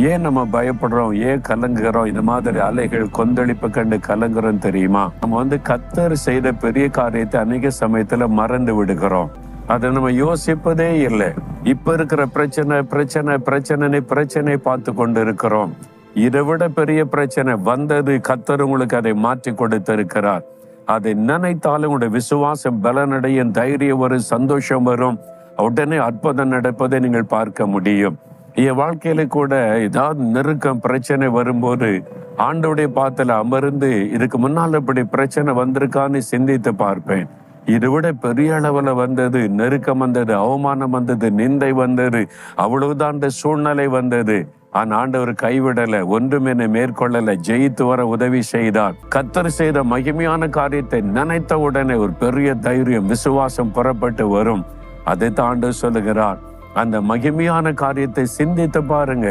ஏன் நம்ம பயப்படுறோம், ஏன் கலங்குகிறோம், இந்த மாதிரி அலைகள் கொந்தளிப்பு கண்டு கலங்குறோம் தெரியுமா? நம்ம கர்த்தர் செய்த பெரிய காரியத்தை அநேக சமயத்துல மறந்து விடுகிறோம். அதை நம்ம யோசிப்பதே இல்லை. இப்ப இருக்கிற பிரச்சனை பார்த்து கொண்டு இருக்கிறோம். இதை விட பெரிய பிரச்சனை வந்தது, கர்த்தர் உங்களுக்கு அதை மாற்றி கொடுத்திருக்கிறார். அதை நினைத்தாலும் உங்களுடைய விசுவாசம் பலனடையும், தைரியம் வரும், சந்தோஷம் வரும், உடனே அற்புதம் நடப்பதை நீங்கள் பார்க்க முடியும். என் வாழ்க்கையில கூட ஏதாவது நெருக்கம் பிரச்சனை வரும்போது ஆண்டவருடைய பாத்துல அமர்ந்து இதுக்கு முன்னால் இப்படி பிரச்சனை வந்திருக்கான்னு சிந்தித்து பார்ப்பேன். இதை விட பெரிய அளவுல வந்தது, நெருக்கம் வந்தது, அவமானம் வந்தது, நிந்தை வந்தது, அவ்வளவுதான் அந்த சூழ்நிலை வந்தது. ஆனா ஆண்டவர் கைவிடல, ஒன்றும் என்னை மேற்கொள்ளல, ஜெயித்து வர உதவி செய்தார். கர்த்தர் செய்த மகிமையான காரியத்தை நினைத்த உடனே ஒரு பெரிய தைரியம், விசுவாசம் புறப்பட்டு வரும். அதை தான் ஆண்டவர் சொல்லுகிறார். அந்த மகிமையான காரியத்தை சிந்தித்து பாருங்க.